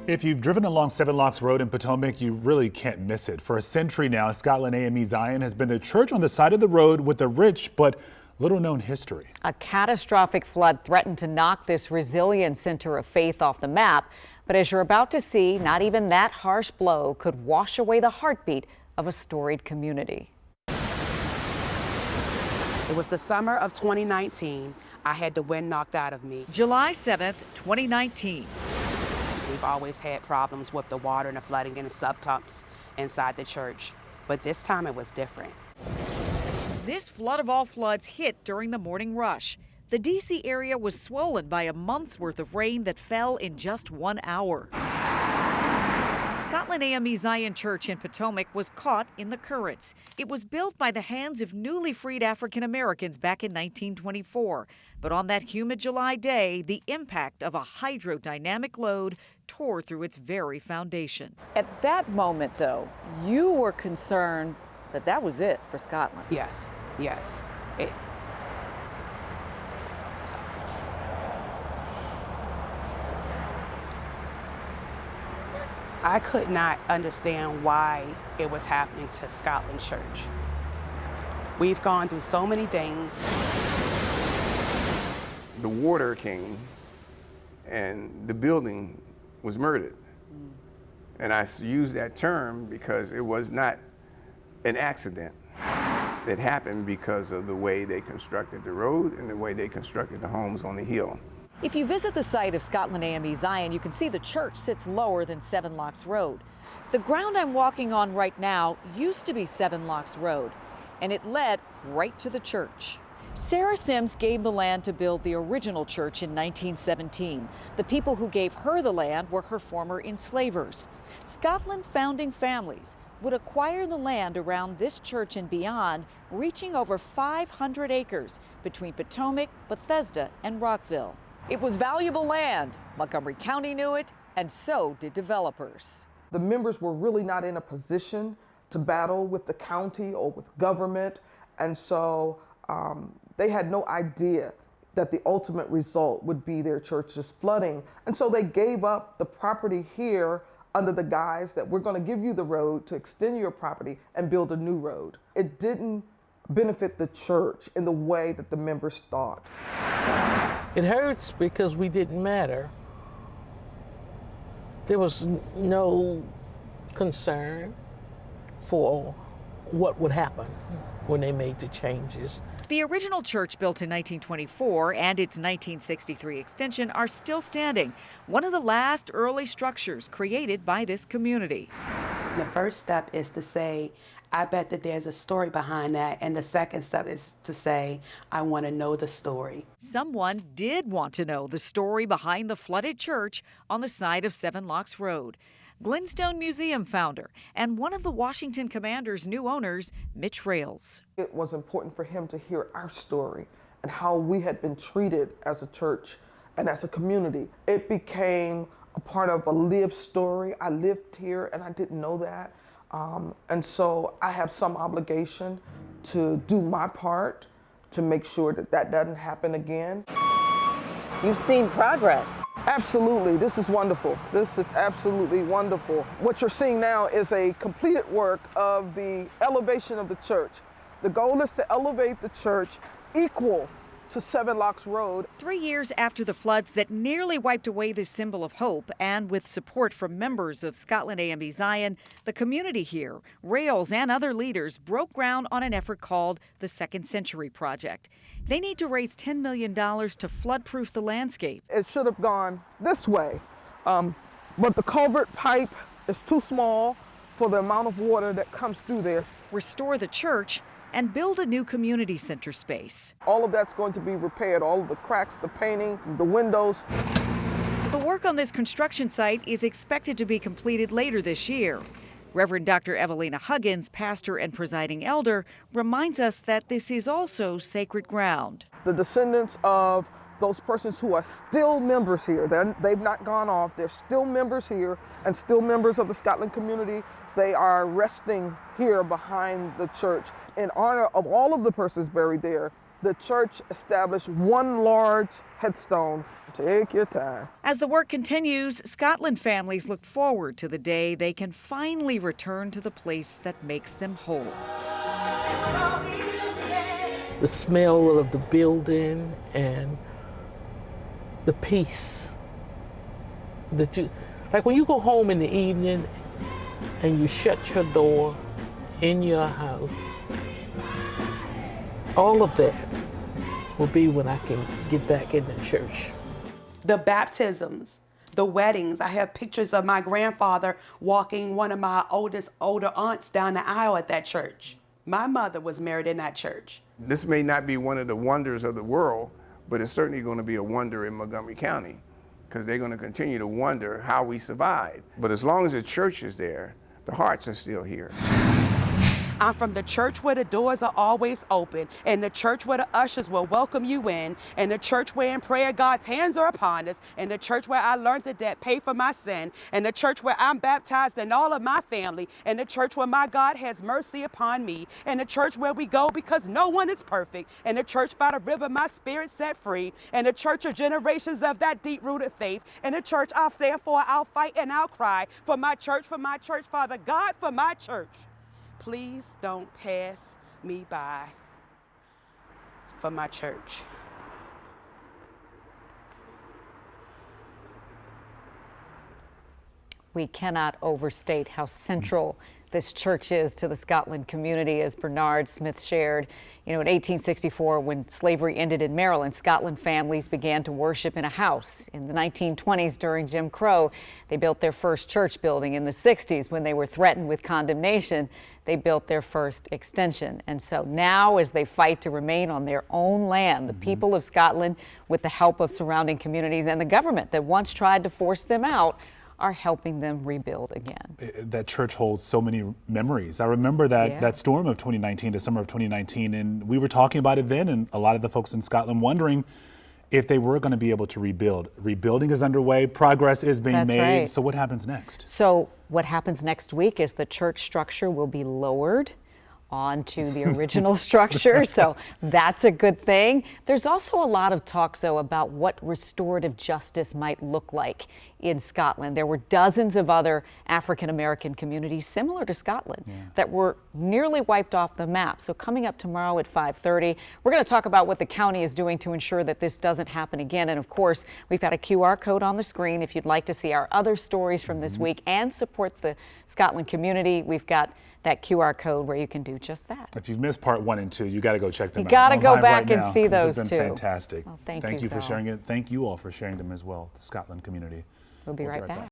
If you've driven along Seven Locks Road in Potomac, you really can't miss it. For a century now, Scotland AME Zion has been the church on the side of the road with a rich but little known history. A catastrophic flood threatened to knock this resilient center of faith off the map. But as you're about to see, not even that harsh blow could wash away the heartbeat of a storied community. It was the summer of 2019. I had the wind knocked out of me. July 7th, 2019. We've always had problems with the water and the flooding in the sub pumps inside the church, but this time it was different. This flood of all floods hit during the morning rush. The D.C. area was swollen by a month's worth of rain that fell in just 1 hour. Scotland AME Zion Church in Potomac was caught in the currents. It was built by the hands of newly freed African Americans back in 1924. But on that humid July day, the impact of a hydrodynamic load tore through its very foundation. At that moment, though, you were concerned that that was it for Scotland. Yes. I could not understand why it was happening to Scotland Church. We've gone through so many things. The water came and the building was murdered. And I use that term because it was not an accident. It happened because of the way they constructed the road and the way they constructed the homes on the hill. If you visit the site of Scotland AME Zion, you can see the church sits lower than Seven Locks Road. The ground I'm walking on right now used to be Seven Locks Road, and it led right to the church. Sarah Sims gave the land to build the original church in 1917. The people who gave her the land were her former enslavers. Scotland founding families would acquire the land around this church and beyond, reaching over 500 acres between Potomac, Bethesda, and Rockville. It was valuable land. Montgomery County knew it, and so did developers. The members were really not in a position to battle with the county or with government, and so they had no idea that the ultimate result would be their churches flooding. And so they gave up the property here under the guise that we're going to give you the road to extend your property and build a new road. It didn't benefit the church in the way that the members thought. It hurts because we didn't matter. There was no concern for what would happen when they made the changes. The original church, built in 1924, and its 1963 extension are still standing, one of the last early structures created by this community. The first step is to say, I bet that there's a story behind that, and the second step is to say, I want to know the story. Someone did want to know the story behind the flooded church on the side of Seven Locks Road. Glenstone Museum founder and one of the Washington Commanders' new owners, Mitch Rales. It was important for him to hear our story and how we had been treated as a church and as a community. It became a part of a lived story. I lived here and I didn't know that. And so I have some obligation to do my part to make sure that that doesn't happen again. You've seen progress. Absolutely, this is wonderful. This is absolutely wonderful. What you're seeing now is a completed work of the elevation of the church. The goal is to elevate the church equal to Seven Locks Road. 3 years after the floods that nearly wiped away this symbol of hope, and with support from members of Scotland AME Zion, the community here, Rales and other leaders broke ground on an effort called the Second Century Project. They need to raise $10 million to flood-proof the landscape. It should have gone this way, but the culvert pipe is too small for the amount of water that comes through there. Restore the church and build a new community center space. All of that's going to be repaired, all of the cracks, the painting, the windows. The work on this construction site is expected to be completed later this year. Reverend Dr. Evelina Huggins, pastor and presiding elder, reminds us that this is also sacred ground. The descendants of those persons who are still members here, they've not gone off, they're still members here and still members of the Scotland community. They are resting here behind the church in honor of all of the persons buried there. the church established one large headstone. Take your time. As the work continues, Scotland families look forward to the day they can finally return to the place that makes them whole. The smell of the building and the peace that you, like when you go home in the evening and you shut your door in your house, all of that will be when I can get back in the church. The baptisms, the weddings. I have pictures of my grandfather walking one of my older aunts down the aisle at that church. My mother was married in that church. This may not be one of the wonders of the world, but it's certainly going to be a wonder in Montgomery County, because they're going to continue to wonder how we survived. But as long as the church is there, the hearts are still here. I'm from the church where the doors are always open, and the church where the ushers will welcome you in, and the church where in prayer God's hands are upon us, and the church where I learned the debt, pay for my sin, and the church where I'm baptized and all of my family, and the church where my God has mercy upon me, and the church where we go because no one is perfect, and the church by the river my spirit set free, and the church of generations of that deep-rooted faith, and the church I'll stand for, I'll fight and I'll cry for my church, Father God, for my church. Please don't pass me by for my church. We cannot overstate how central this church is to the Scotland community, as Bernard Smith shared. You know, in 1864, when slavery ended in Maryland, Scotland families began to worship in a house. In the 1920s, during Jim Crow, they built their first church building. In the 60s, when they were threatened with condemnation, they built their first extension. And so now, as they fight to remain on their own land, the people of Scotland, with the help of surrounding communities and the government that once tried to force them out, are helping them rebuild again. That church holds so many memories. I remember that storm of 2019, the summer of 2019, and we were talking about it then, and a lot of the folks in Scotland wondering if they were going to be able to rebuild. Rebuilding is underway, progress is being made. Right. So what happens next? So what happens next week is the church structure will be lowered onto the original structure, so that's a good thing. There's also a lot of talk, though, about what restorative justice might look like in Scotland. There were dozens of other African American communities similar to Scotland that were nearly wiped off the map. So coming up tomorrow at 5:30, we're going to talk about what the county is doing to ensure that this doesn't happen again. And of course, we've got a QR code on the screen if you'd like to see our other stories from this week and support the Scotland community. We've got that QR code where you can do just that. If you've missed part 1 and 2, you got to go check them out. You got to go Live back right and now, see 'cause those it's too. been fantastic. Well, thank you for Zal. sharing it. Thank you all for sharing them as well, the Scotland community. We'll be right back.